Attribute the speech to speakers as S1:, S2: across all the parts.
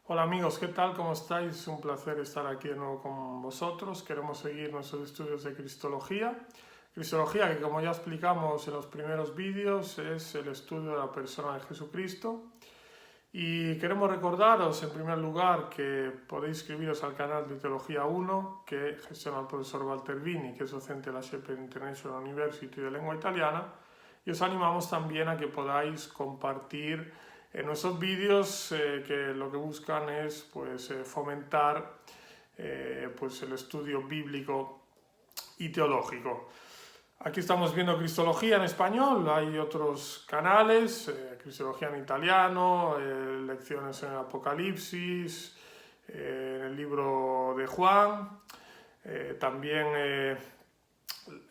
S1: Hola amigos, ¿qué tal? ¿Cómo estáis? Es un placer estar aquí de nuevo con vosotros. Queremos seguir nuestros estudios de Cristología. Cristología, que como ya explicamos en los primeros vídeos, es el estudio de la persona de Jesucristo. Y queremos recordaros en primer lugar que podéis inscribiros al canal de Teología 1 que gestiona el profesor Walter Vini, que es docente de la Shepherd International University de lengua italiana. Y os animamos también a que podáis compartir nuestros vídeos que lo que buscan es fomentar el estudio bíblico y teológico. Aquí estamos viendo Cristología en español, hay otros canales, Cristología en italiano, lecciones en el Apocalipsis, en el libro de Juan, también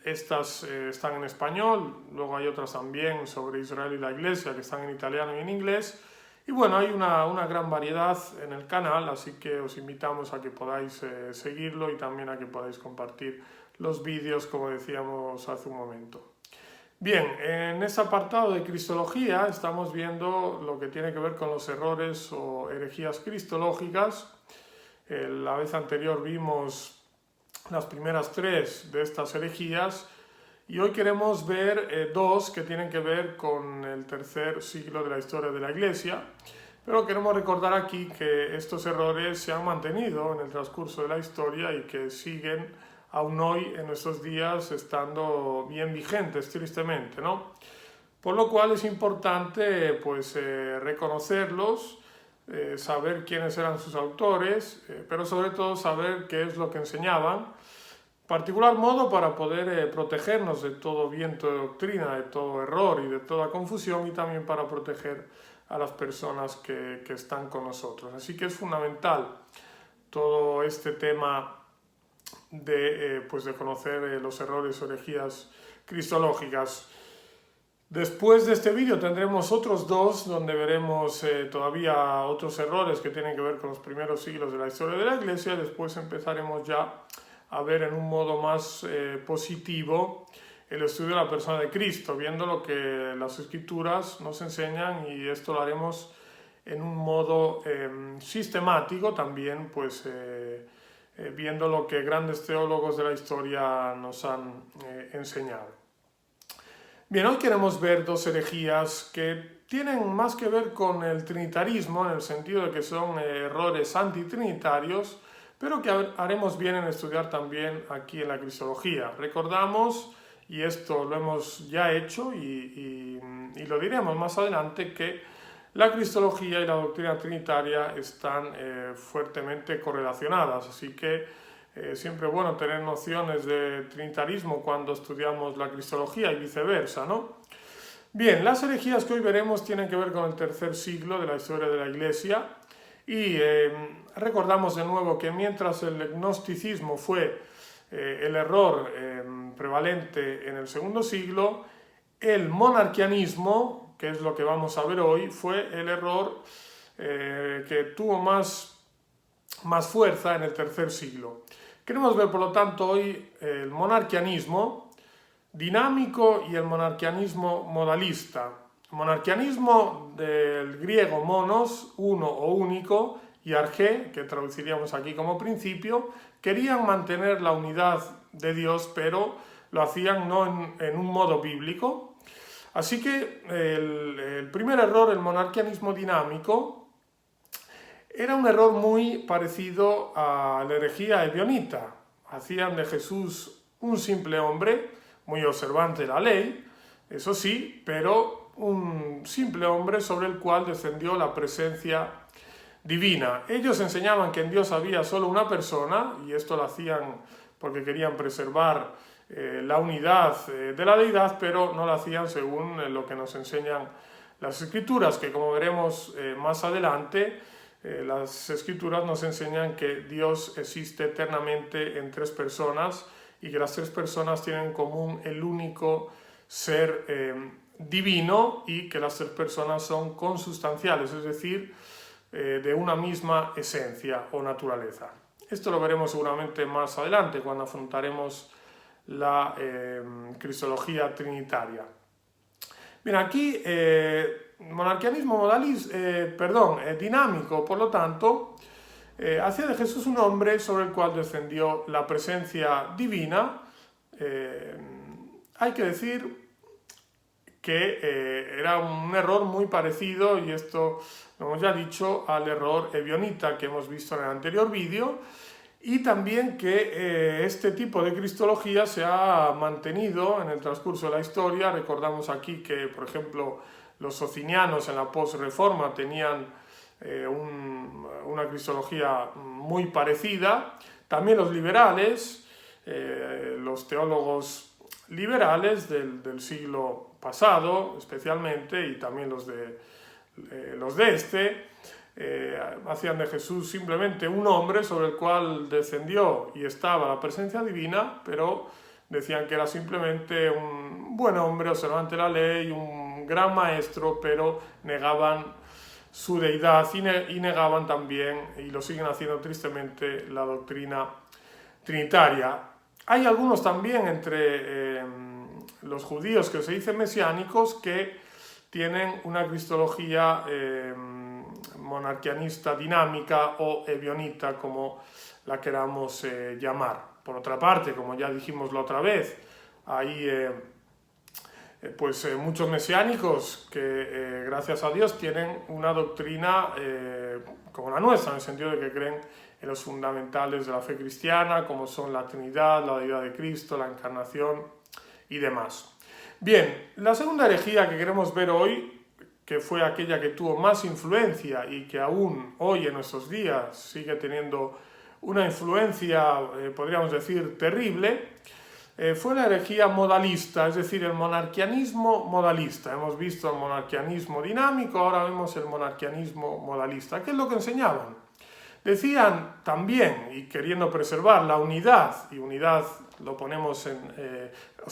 S1: estas están en español, luego hay otras también sobre Israel y la Iglesia que están en italiano y en inglés. Y bueno, hay una gran variedad en el canal, así que os invitamos a que podáis seguirlo y también a que podáis compartir los vídeos, como decíamos hace un momento. Bien, en este apartado de Cristología estamos viendo lo que tiene que ver con los errores o herejías cristológicas. La vez anterior vimos las primeras tres de estas herejías y hoy queremos ver dos que tienen que ver con el tercer siglo de la historia de la Iglesia, pero queremos recordar aquí que estos errores se han mantenido en el transcurso de la historia y que siguen aún hoy en nuestros días estando bien vigentes, tristemente, ¿no? Por lo cual es importante reconocerlos, saber quiénes eran sus autores, pero sobre todo saber qué es lo que enseñaban, particular modo para poder protegernos de todo viento de doctrina, de todo error y de toda confusión, y también para proteger a las personas que están con nosotros. Así que es fundamental todo este tema de conocer los errores o herejías cristológicas. Después de este vídeo tendremos otros dos donde veremos todavía otros errores que tienen que ver con los primeros siglos de la historia de la Iglesia, y después empezaremos ya a ver en un modo más positivo el estudio de la persona de Cristo, viendo lo que las Escrituras nos enseñan, y esto lo haremos en un modo sistemático también, viendo lo que grandes teólogos de la historia nos han enseñado. Bien, hoy queremos ver dos herejías que tienen más que ver con el trinitarismo, en el sentido de que son errores antitrinitarios, pero que haremos bien en estudiar también aquí en la Cristología. Recordamos, y esto lo hemos ya hecho y lo diremos más adelante, que la Cristología y la doctrina trinitaria están fuertemente correlacionadas, así que siempre es bueno tener nociones de trinitarismo cuando estudiamos la Cristología y viceversa, ¿no? Bien, las herejías que hoy veremos tienen que ver con el tercer siglo de la historia de la Iglesia, y recordamos de nuevo que mientras el gnosticismo fue el error prevalente en el segundo siglo, el monarquianismo, que es lo que vamos a ver hoy, fue el error que tuvo más fuerza en el tercer siglo. Queremos ver, por lo tanto, hoy el monarquianismo dinámico y el monarquianismo modalista. Monarquianismo del griego monos, uno o único, y arché, que traduciríamos aquí como principio, querían mantener la unidad de Dios, pero lo hacían no en un modo bíblico. Así que el primer error, el monarquianismo dinámico, era un error muy parecido a la herejía ebionita. Hacían de Jesús un simple hombre, muy observante de la ley, eso sí, pero un simple hombre sobre el cual descendió la presencia divina. Ellos enseñaban que en Dios había solo una persona, y esto lo hacían porque querían preservar la unidad de la deidad, pero no lo hacían según lo que nos enseñan las Escrituras, que como veremos más adelante, las Escrituras nos enseñan que Dios existe eternamente en tres personas y que las tres personas tienen en común el único ser divino, y que las tres personas son consustanciales, es decir, de una misma esencia o naturaleza. Esto lo veremos seguramente más adelante cuando afrontaremos la cristología trinitaria. Bien, aquí dinámico, por lo tanto, hacía de Jesús un hombre sobre el cual descendió la presencia divina. Hay que decir que era un error muy parecido, y esto lo hemos ya dicho, al error ebionita que hemos visto en el anterior vídeo, y también que este tipo de cristología se ha mantenido en el transcurso de la historia. Recordamos aquí que, por ejemplo, los socinianos en la posreforma tenían una cristología muy parecida. También los liberales, los teólogos liberales del siglo pasado especialmente, y también los de este, hacían de Jesús simplemente un hombre sobre el cual descendió y estaba la presencia divina, pero decían que era simplemente un buen hombre observante de la ley, un gran maestro, pero negaban su deidad y negaban también, y lo siguen haciendo tristemente, la doctrina trinitaria. Hay algunos también entre los judíos que se dicen mesiánicos que tienen una cristología monarquianista dinámica o ebionita, como la queramos llamar. Por otra parte, como ya dijimos la otra vez, hay muchos mesiánicos que gracias a Dios tienen una doctrina como la nuestra, en el sentido de que creen en los fundamentales de la fe cristiana, como son la Trinidad, la deidad de Cristo, la encarnación y demás. Bien, la segunda herejía que queremos ver hoy, que fue aquella que tuvo más influencia y que aún hoy en nuestros días sigue teniendo una influencia, podríamos decir, terrible, fue la herejía modalista, es decir, el monarquianismo modalista. Hemos visto el monarquianismo dinámico, ahora vemos el monarquianismo modalista. ¿Qué es lo que enseñaban? Decían también, y queriendo preservar la unidad, y unidad lo ponemos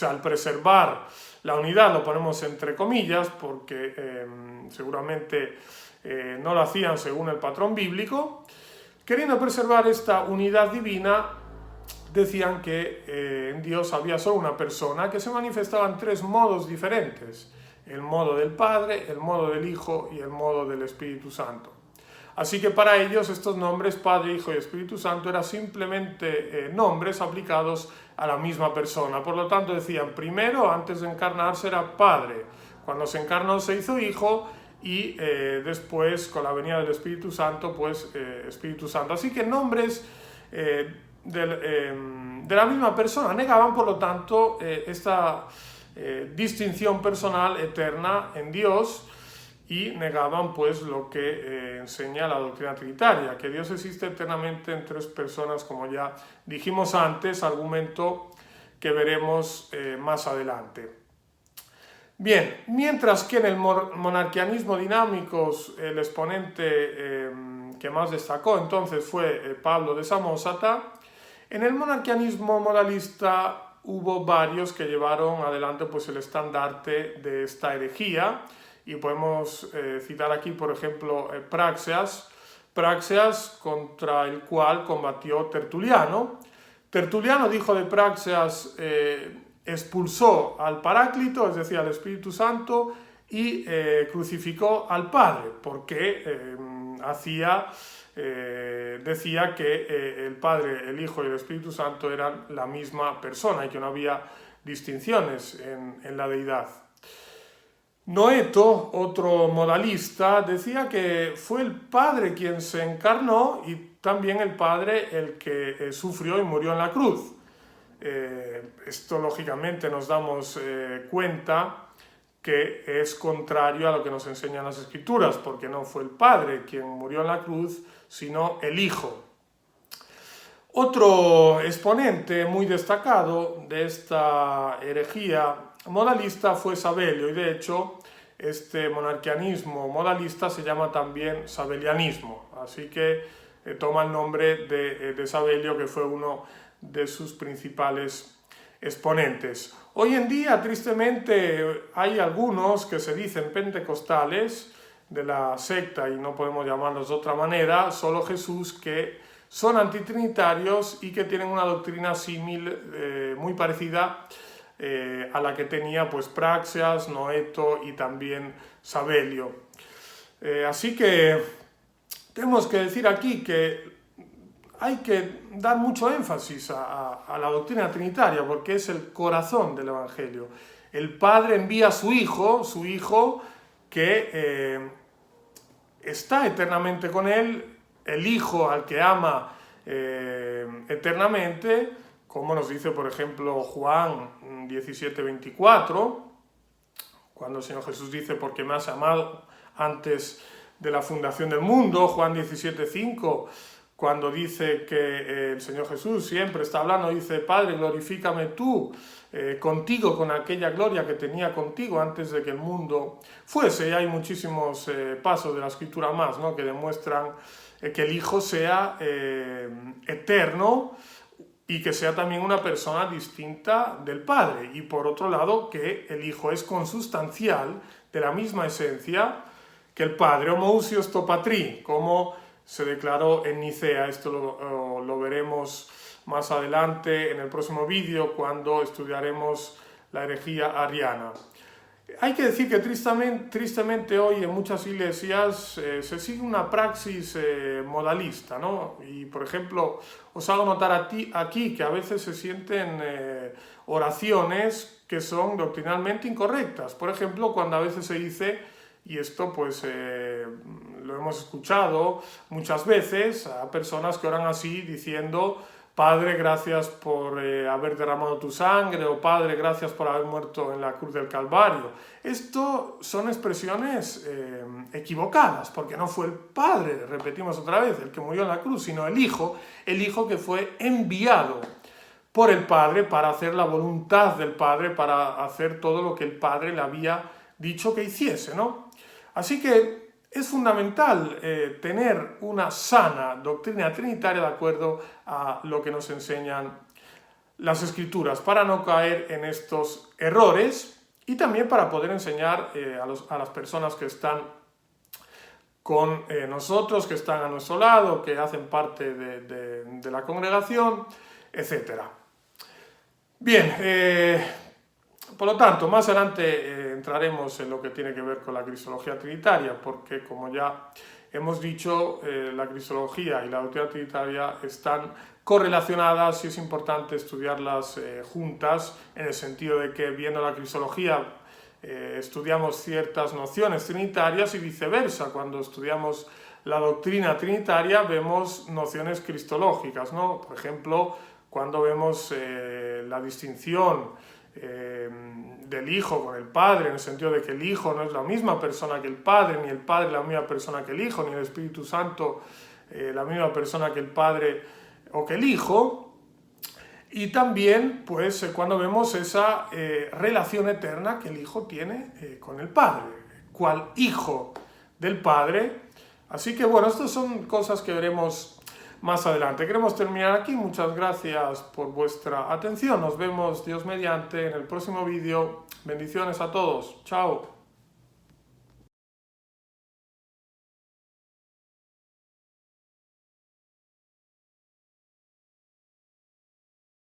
S1: al preservar la unidad lo ponemos entre comillas, porque seguramente no lo hacían según el patrón bíblico. Queriendo preservar esta unidad divina, decían que en Dios había solo una persona, que se manifestaba en tres modos diferentes: el modo del Padre, el modo del Hijo y el modo del Espíritu Santo. Así que para ellos estos nombres, Padre, Hijo y Espíritu Santo, eran simplemente nombres aplicados a la misma persona. Por lo tanto decían, primero, antes de encarnarse, era Padre; cuando se encarnó se hizo Hijo, y después, con la venida del Espíritu Santo, pues Espíritu Santo. Así que nombres de la misma persona. Negaban, por lo tanto, esta distinción personal eterna en Dios, y negaban pues lo que enseña la doctrina trinitaria, que Dios existe eternamente en tres personas, como ya dijimos antes, argumento que veremos más adelante. Bien, mientras que en el monarquianismo dinámico el exponente que más destacó entonces fue Pablo de Samosata, en el monarquianismo modalista hubo varios que llevaron adelante pues el estandarte de esta herejía, y podemos citar aquí, por ejemplo, Praxeas, contra el cual combatió Tertuliano. Tertuliano dijo de Praxeas, expulsó al Paráclito, es decir, al Espíritu Santo, y crucificó al Padre, porque decía que el Padre, el Hijo y el Espíritu Santo eran la misma persona y que no había distinciones en la deidad. Noeto, otro modalista, decía que fue el Padre quien se encarnó y también el Padre el que sufrió y murió en la cruz. Esto lógicamente nos damos cuenta que es contrario a lo que nos enseñan las Escrituras, porque no fue el Padre quien murió en la cruz, sino el Hijo. Otro exponente muy destacado de esta herejía modalista fue Sabelio, y de hecho este monarquianismo modalista se llama también sabelianismo, así que toma el nombre de Sabelio, que fue uno de sus principales exponentes. Hoy en día, tristemente, hay algunos que se dicen pentecostales de la secta, y no podemos llamarlos de otra manera, solo Jesús, que son antitrinitarios y que tienen una doctrina muy parecida a la que tenía pues Praxias, Noeto y también Sabelio. Así que tenemos que decir aquí que hay que dar mucho énfasis a la doctrina trinitaria porque es el corazón del Evangelio. El Padre envía a su Hijo que está eternamente con Él, el Hijo al que ama eternamente, como nos dice por ejemplo Juan 17:24, cuando el Señor Jesús dice porque me has amado antes de la fundación del mundo, Juan 17:5, cuando dice que el Señor Jesús siempre está hablando, dice, Padre, glorifícame tú contigo con aquella gloria que tenía contigo antes de que el mundo fuese. Y hay muchísimos pasos de la Escritura más, ¿no?, que demuestran que el Hijo sea eterno y que sea también una persona distinta del Padre. Y por otro lado, que el Hijo es consustancial de la misma esencia que el Padre, homoousios to patri, como se declaró en Nicea. Esto lo veremos más adelante en el próximo vídeo cuando estudiaremos la herejía ariana. Hay que decir que tristemente hoy en muchas iglesias se sigue una praxis modalista, ¿no? Y por ejemplo, os hago notar aquí que a veces se sienten oraciones que son doctrinalmente incorrectas. Por ejemplo, cuando a veces se dice, y esto pues lo hemos escuchado muchas veces, a personas que oran así diciendo, Padre, gracias por haber derramado tu sangre, o Padre, gracias por haber muerto en la cruz del Calvario. Esto son expresiones equivocadas, porque no fue el Padre, repetimos otra vez, el que murió en la cruz, sino el Hijo que fue enviado por el Padre para hacer la voluntad del Padre, para hacer todo lo que el Padre le había dicho que hiciese, ¿no? Así que es fundamental tener una sana doctrina trinitaria de acuerdo a lo que nos enseñan las Escrituras, para no caer en estos errores y también para poder enseñar a las personas que están con nosotros, que están a nuestro lado, que hacen parte de la congregación, etc. Bien, por lo tanto, más adelante entraremos en lo que tiene que ver con la cristología trinitaria, porque como ya hemos dicho, la cristología y la doctrina trinitaria están correlacionadas y es importante estudiarlas juntas, en el sentido de que viendo la cristología estudiamos ciertas nociones trinitarias y viceversa. Cuando estudiamos la doctrina trinitaria vemos nociones cristológicas, ¿no? Por ejemplo, cuando vemos la distinción del Hijo con el Padre, en el sentido de que el Hijo no es la misma persona que el Padre, ni el Padre la misma persona que el Hijo, ni el Espíritu Santo la misma persona que el Padre o que el Hijo. Y también, pues, cuando vemos esa relación eterna que el Hijo tiene con el Padre, cual Hijo del Padre. Así que, bueno, estas son cosas que veremos más adelante. Queremos terminar aquí. Muchas gracias por vuestra atención. Nos vemos, Dios mediante, en el próximo vídeo. Bendiciones a todos. Chao.